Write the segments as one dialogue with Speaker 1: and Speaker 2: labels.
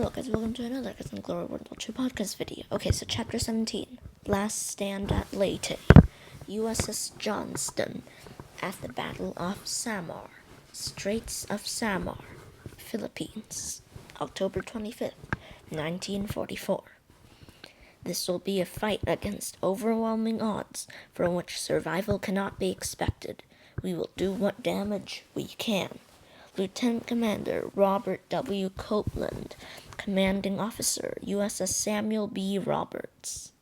Speaker 1: Hello guys, welcome to another Cousin Glory World War II podcast video. Okay, so chapter 17, Last Stand at Leyte, USS Johnston, at the Battle of Samar, Straits of Samar, Philippines, October 25th, 1944. This will be a fight against overwhelming odds from which survival cannot be expected. We will do what damage we can. Lieutenant Commander Robert W. Copeland, Commanding Officer, USS Samuel B. Roberts.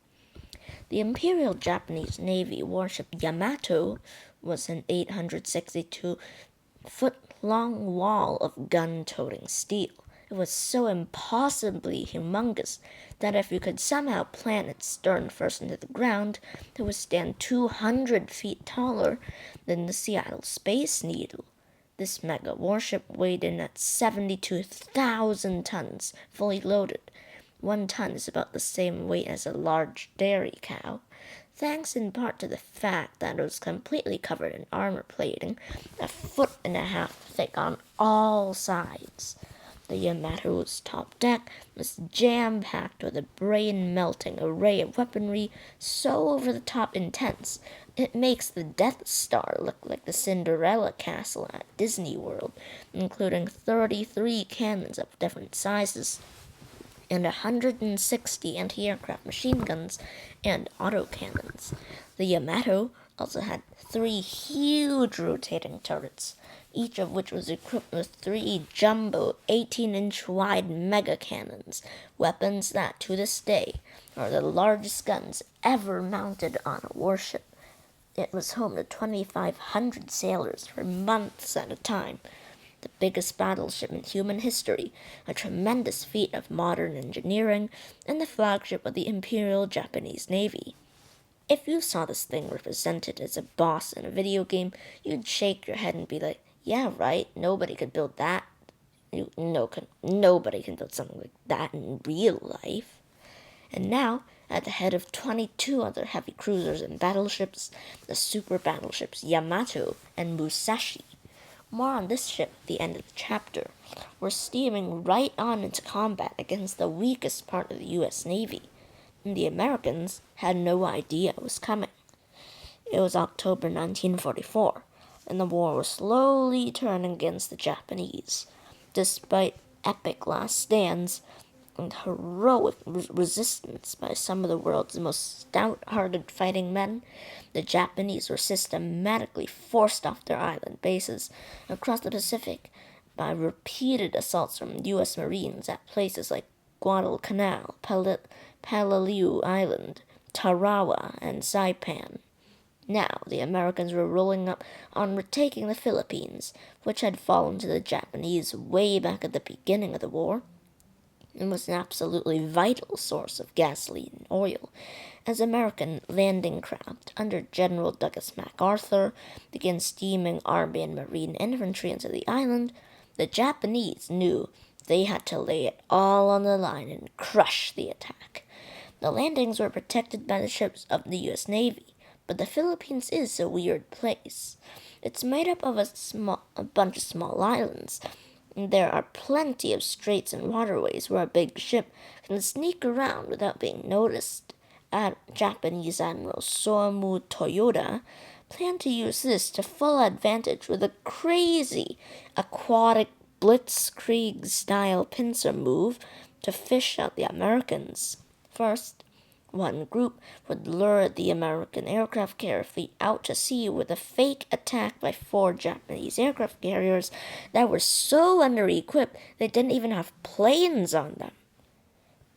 Speaker 1: The Imperial Japanese Navy warship Yamato was an 862-foot-long wall of gun-toting steel. It was so impossibly humongous that if you could somehow plant its stern first into the ground, it would stand 200 feet taller than the Seattle Space Needle. This mega warship weighed in at 72,000 tons, fully loaded. 1 ton is about the same weight as a large dairy cow, thanks in part to the fact that it was completely covered in armor plating, 1.5 feet thick on all sides. The Yamato's top deck was jam-packed with a brain-melting array of weaponry so over-the-top intense, it makes the Death Star look like the Cinderella castle at Disney World, including 33 cannons of different sizes and 160 anti-aircraft machine guns and autocannons. The Yamato also had 3 huge rotating turrets, each of which was equipped with 3 jumbo 18-inch wide mega cannons, weapons that, to this day, are the largest guns ever mounted on a warship. It was home to 2,500 sailors for months at a time, the biggest battleship in human history, a tremendous feat of modern engineering, and the flagship of the Imperial Japanese Navy. If you saw this thing represented as a boss in a video game, you'd shake your head and be like, yeah, right, nobody could build that. Nobody can build something like that in real life. And now, at the head of 22 other heavy cruisers and battleships, the super battleships Yamato and Musashi. More on this ship at the end of the chapter. We're steaming right on into combat against the weakest part of the U.S. Navy, and the Americans had no idea it was coming. It was October 1944, and the war was slowly turning against the Japanese. Despite epic last stands and heroic resistance by some of the world's most stout-hearted fighting men, the Japanese were systematically forced off their island bases across the Pacific by repeated assaults from U.S. Marines at places like Guadalcanal, Palaliu Island, Tarawa, and Saipan. Now the Americans were rolling up on retaking the Philippines, which had fallen to the Japanese way back at the beginning of the war, and was an absolutely vital source of gasoline and oil. As American landing craft under General Douglas MacArthur began steaming Army and Marine infantry into the island, the Japanese knew they had to lay it all on the line and crush the attack. The landings were protected by the ships of the U.S. Navy, but the Philippines is a weird place. It's made up of a bunch of small islands. There are plenty of straits and waterways where a big ship can sneak around without being noticed. Japanese Admiral Soamu Toyoda planned to use this to full advantage with a crazy aquatic blitzkrieg-style pincer move to fish out the Americans. First, one group would lure the American aircraft carrier fleet out to sea with a fake attack by 4 Japanese aircraft carriers that were so under-equipped they didn't even have planes on them.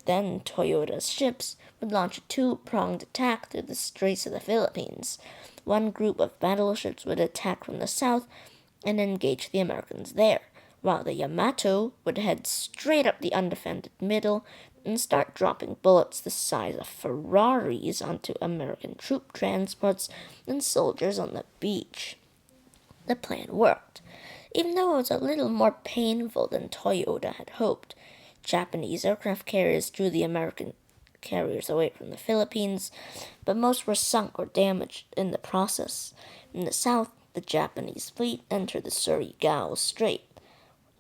Speaker 1: Then Toyota's ships would launch a 2-pronged attack through the Straits of the Philippines. One group of battleships would attack from the south and engage the Americans there, while the Yamato would head straight up the undefended middle and start dropping bullets the size of Ferraris onto American troop transports and soldiers on the beach. The plan worked, even though it was a little more painful than Toyota had hoped. Japanese aircraft carriers drew the American carriers away from the Philippines, but most were sunk or damaged in the process. In the south, the Japanese fleet entered the Surigao Strait,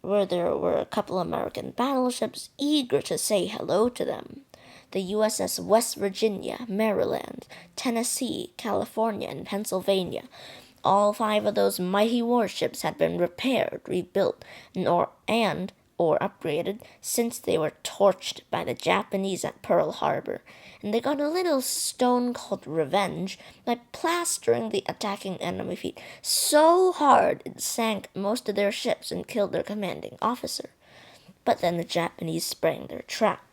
Speaker 1: where there were a couple American battleships eager to say hello to them. The USS West Virginia, Maryland, Tennessee, California, and Pennsylvania. All 5 of those mighty warships had been repaired, rebuilt, or upgraded since they were torched by the Japanese at Pearl Harbor, and they got a little stone called revenge by plastering the attacking enemy fleet so hard it sank most of their ships and killed their commanding officer. But then the Japanese sprang their trap.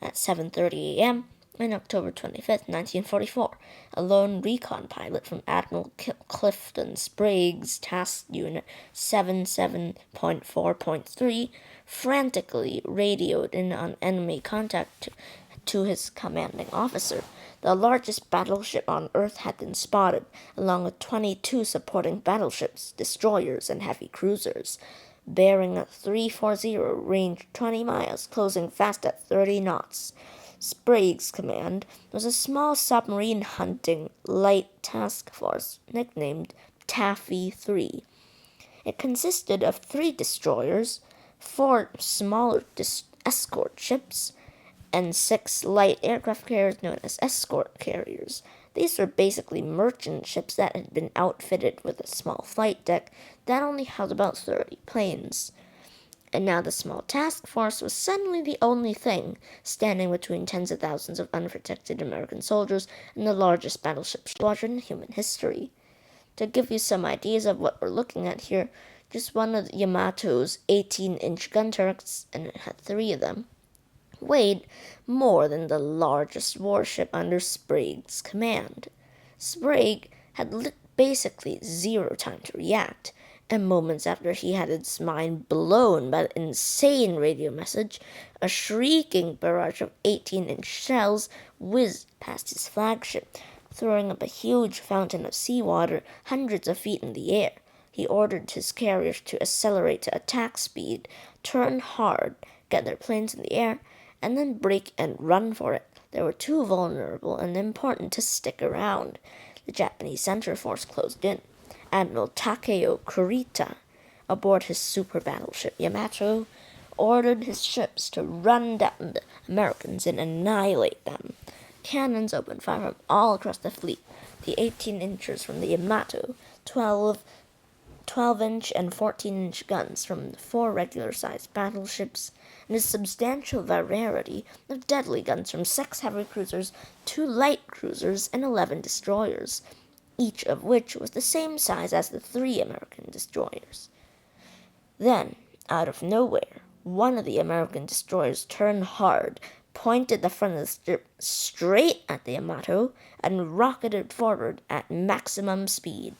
Speaker 1: At 7:30 a.m., on October 25, 1944, a lone recon pilot from Admiral Clifton Sprague's Task Unit 77.4.3 frantically radioed in on enemy contact to his commanding officer. The largest battleship on Earth had been spotted, along with 22 supporting battleships, destroyers, and heavy cruisers. Bearing at 340, range 20 miles, closing fast at 30 knots. Sprague's command was a small submarine hunting light task force nicknamed Taffy 3. It consisted of 3 destroyers, 4 smaller escort ships, and 6 light aircraft carriers known as escort carriers. These were basically merchant ships that had been outfitted with a small flight deck that only held about 30 planes. And now the small task force was suddenly the only thing standing between tens of thousands of unprotected American soldiers and the largest battleship squadron in human history. To give you some ideas of what we're looking at here, just one of Yamato's 18-inch gun turrets, and it had 3 of them, weighed more than the largest warship under Sprague's command. Sprague had basically 0 time to react, and moments after he had his mind blown by the insane radio message, a shrieking barrage of 18-inch shells whizzed past his flagship, throwing up a huge fountain of seawater hundreds of feet in the air. He ordered his carriers to accelerate to attack speed, turn hard, get their planes in the air, and then break and run for it. They were too vulnerable and important to stick around. The Japanese center force closed in. Admiral Takeo Kurita, aboard his super battleship Yamato, ordered his ships to run down the Americans and annihilate them. Cannons opened fire from all across the fleet. The 18-inchers from the Yamato, 12-inch and 14-inch guns from the 4 regular-sized battleships, and a substantial variety of deadly guns from 6 heavy cruisers, 2 light cruisers, and 11 destroyers, each of which was the same size as the 3 American destroyers. Then, out of nowhere, one of the American destroyers turned hard, pointed the front of the ship straight at the Yamato, and rocketed forward at maximum speed.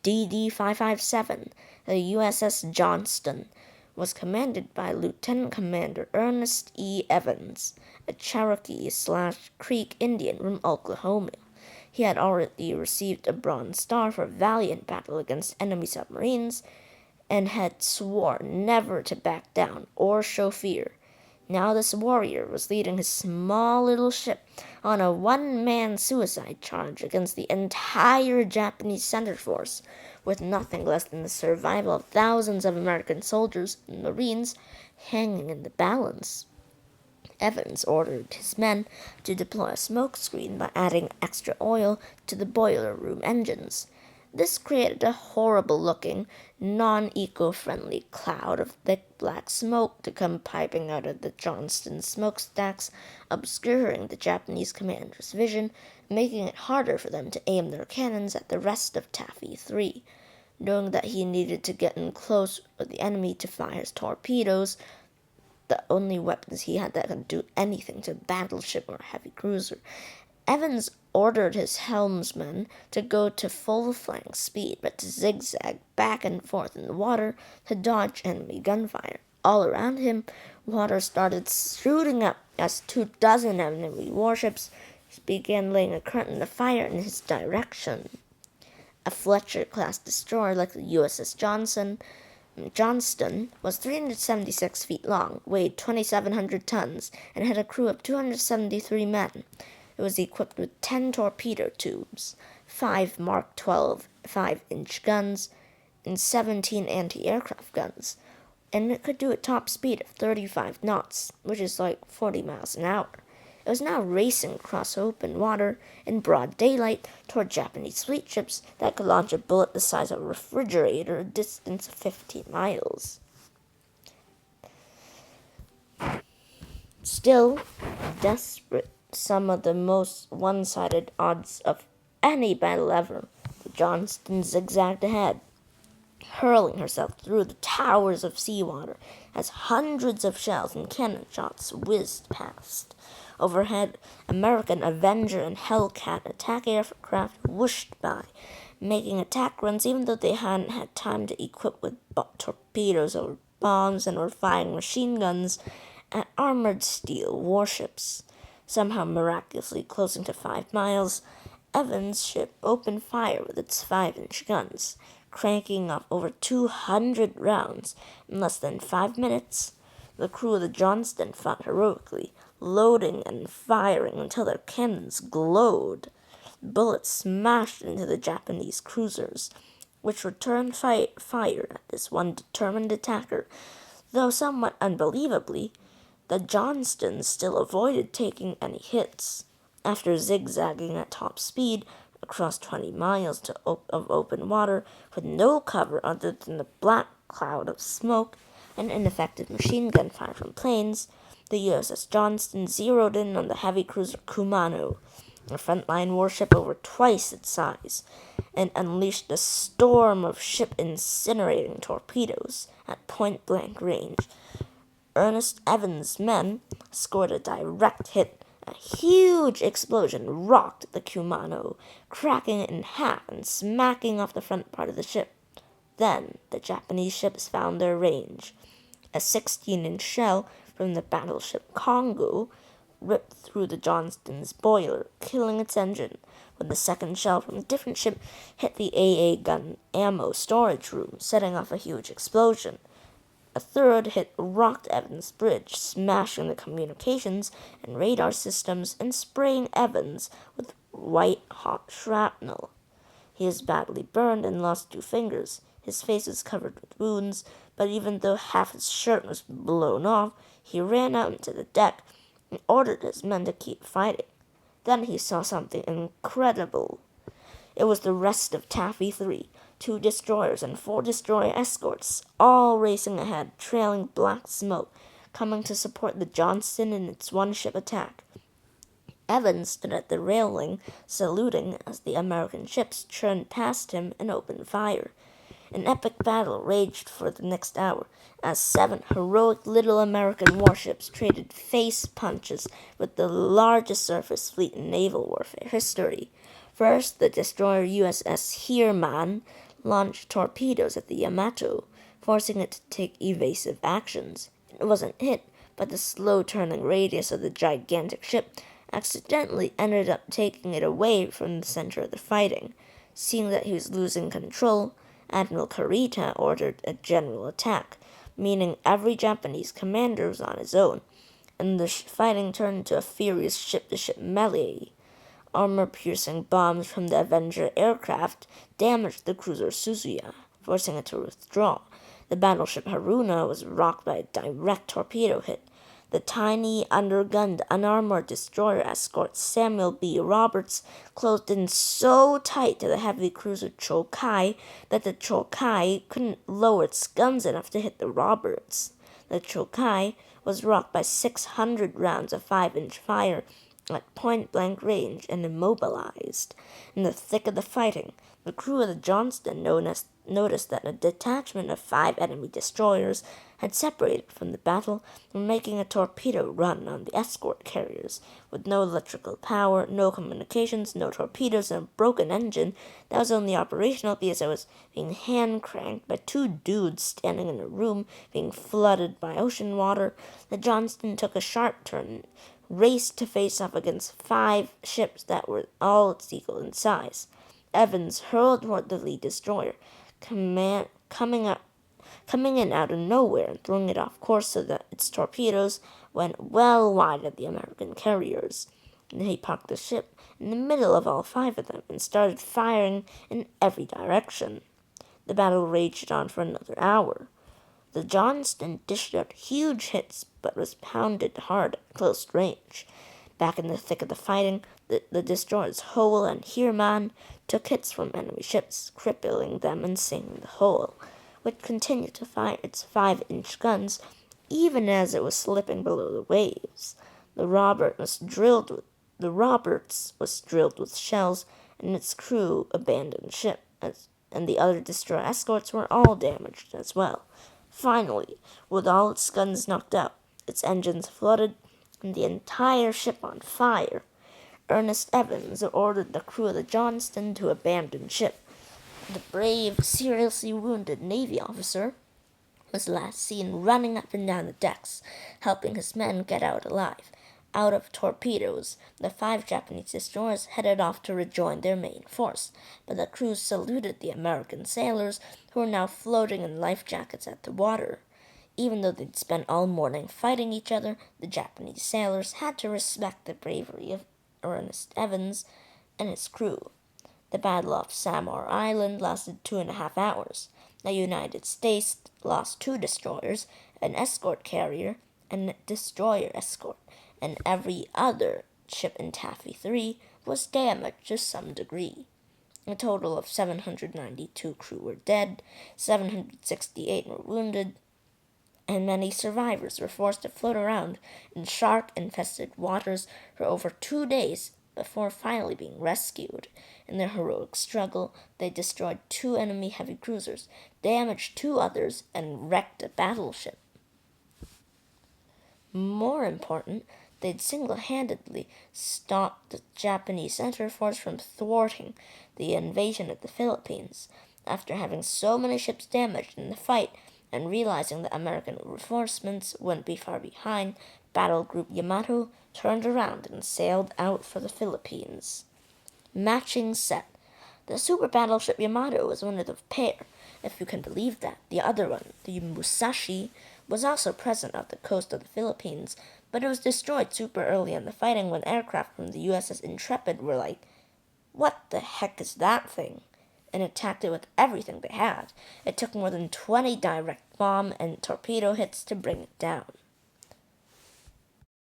Speaker 1: DD-557, the USS Johnston, was commanded by Lieutenant Commander Ernest E. Evans, a Cherokee/Creek Indian from Oklahoma. He had already received a Bronze Star for valiant battle against enemy submarines, and had sworn never to back down or show fear. Now this warrior was leading his small little ship on a one-man suicide charge against the entire Japanese center force, with nothing less than the survival of thousands of American soldiers and Marines hanging in the balance. Evans ordered his men to deploy a smoke screen by adding extra oil to the boiler room engines. This created a horrible-looking, non-eco-friendly cloud of thick black smoke to come piping out of the Johnston smokestacks, obscuring the Japanese commander's vision, making it harder for them to aim their cannons at the rest of Taffy 3. Knowing that he needed to get in close with the enemy to fire his torpedoes, the only weapons he had that could do anything to a battleship or a heavy cruiser, Evans ordered his helmsman to go to full flank speed, but to zigzag back and forth in the water to dodge enemy gunfire. All around him, water started shooting up as 24 enemy warships began laying a curtain of fire in his direction. A Fletcher-class destroyer like the USS Johnston was 376 feet long, weighed 2,700 tons, and had a crew of 273 men. It was equipped with 10 torpedo tubes, 5 Mark 12 5-inch guns, and 17 anti-aircraft guns. and it could do a top speed of 35 knots, which is like 40 miles an hour. It was now racing across open water in broad daylight toward Japanese fleet ships that could launch a bullet the size of a refrigerator a distance of 15 miles. Still, desperate, some of the most one-sided odds of any battle ever, the Johnston zigzagged ahead, hurling herself through the towers of seawater as hundreds of shells and cannon shots whizzed past. Overhead, American Avenger and Hellcat attack aircraft whooshed by, making attack runs even though they hadn't had time to equip with torpedoes or bombs and were firing machine guns at armored steel warships. Somehow miraculously closing to 5 miles, Evans' ship opened fire with its 5-inch guns, cranking off over 200 rounds in less than 5 minutes. The crew of the Johnston fought heroically, loading and firing until their cannons glowed. Bullets smashed into the Japanese cruisers, which returned fire at this one determined attacker, though somewhat unbelievably, the Johnston still avoided taking any hits. After zigzagging at top speed across 20 miles of open water with no cover other than the black cloud of smoke and ineffective machine gun fire from planes, the USS Johnston zeroed in on the heavy cruiser Kumano, a frontline warship over twice its size, and unleashed a storm of ship-incinerating torpedoes at point-blank range. Ernest Evans' men scored a direct hit. A huge explosion rocked the Kumano, cracking it in half and smacking off the front part of the ship. Then the Japanese ships found their range. A 16-inch shell from the battleship Congo ripped through the Johnston's boiler, killing its engine, when the second shell from a different ship hit the AA gun ammo storage room, setting off a huge explosion. A third hit rocked Evans' bridge, smashing the communications and radar systems and spraying Evans with white-hot shrapnel. He was badly burned and lost 2 fingers. His face was covered with wounds, but even though half his shirt was blown off, he ran out into the deck and ordered his men to keep fighting. Then he saw something incredible. It was the rest of Taffy 3, 2 destroyers and 4 destroyer escorts, all racing ahead, trailing black smoke, coming to support the Johnston in its one-ship attack. Evans stood at the railing, saluting as the American ships churned past him and opened fire. An epic battle raged for the next hour, as 7 heroic little American warships traded face punches with the largest surface fleet in naval warfare history. First, the destroyer USS Heermann launched torpedoes at the Yamato, forcing it to take evasive actions. It wasn't hit, but the slow turning radius of the gigantic ship accidentally ended up taking it away from the center of the fighting. Seeing that he was losing control, Admiral Kurita ordered a general attack, meaning every Japanese commander was on his own, and the fighting turned into a furious ship-to-ship melee. Armor-piercing bombs from the Avenger aircraft damaged the cruiser Suzuya, forcing it to withdraw. The battleship Haruna was rocked by a direct torpedo hit. The tiny, undergunned, unarmored destroyer escort Samuel B. Roberts closed in so tight to the heavy cruiser Chokai that the Chokai couldn't lower its guns enough to hit the Roberts. The Chokai was rocked by 600 rounds of 5-inch fire at point-blank range and immobilized. In the thick of the fighting, the crew of the Johnston noticed that a detachment of 5 enemy destroyers had separated from the battle and were making a torpedo run on the escort carriers. With no electrical power, no communications, no torpedoes, and a broken engine that was only operational because it was being hand-cranked by 2 dudes standing in a room being flooded by ocean water, the Johnston took a sharp turn and raced to face off against 5 ships that were all its equal in size. Evans hurled toward the lead destroyer, coming in out of nowhere and throwing it off course so that its torpedoes went well wide of the American carriers. And he parked the ship in the middle of all 5 of them and started firing in every direction. The battle raged on for another hour. The Johnston dished out huge hits, but was pounded hard at close range. Back in the thick of the fighting, the destroyers Hole and Heerman took hits from enemy ships, crippling them and sinking the Hole, which continued to fire its 5-inch guns even as it was slipping below the waves. The Roberts was drilled with shells, and its crew abandoned ship, and the other destroyer escorts were all damaged as well. Finally, with all its guns knocked out, its engines flooded, and the entire ship on fire, Ernest Evans ordered the crew of the Johnston to abandon ship. The brave, seriously wounded Navy officer was last seen running up and down the decks, helping his men get out alive. Out of torpedoes, the 5 Japanese destroyers headed off to rejoin their main force, but the crews saluted the American sailors, who were now floating in life jackets at the water. Even though they'd spent all morning fighting each other, the Japanese sailors had to respect the bravery of Ernest Evans and his crew. The Battle off Samar Island lasted 2.5 hours. The United States lost 2 destroyers, an escort carrier, and a destroyer escort, and every other ship in Taffy 3 was damaged to some degree. A total of 792 crew were dead, 768 were wounded, and many survivors were forced to float around in shark-infested waters for over 2 days before finally being rescued. In their heroic struggle, they destroyed 2 enemy heavy cruisers, damaged 2 others, and wrecked a battleship. More important, they'd single-handedly stopped the Japanese center force from thwarting the invasion of the Philippines. After having so many ships damaged in the fight, and realizing the American reinforcements wouldn't be far behind, Battle Group Yamato turned around and sailed out for the Philippines. Matching set. The super battleship Yamato was one of the pair, if you can believe that. The other one, the Musashi, was also present off the coast of the Philippines, but it was destroyed super early in the fighting when aircraft from the USS Intrepid were like, "What the heck is that thing?" and attacked it with everything they had. It took more than 20 direct bomb and torpedo hits to bring it down.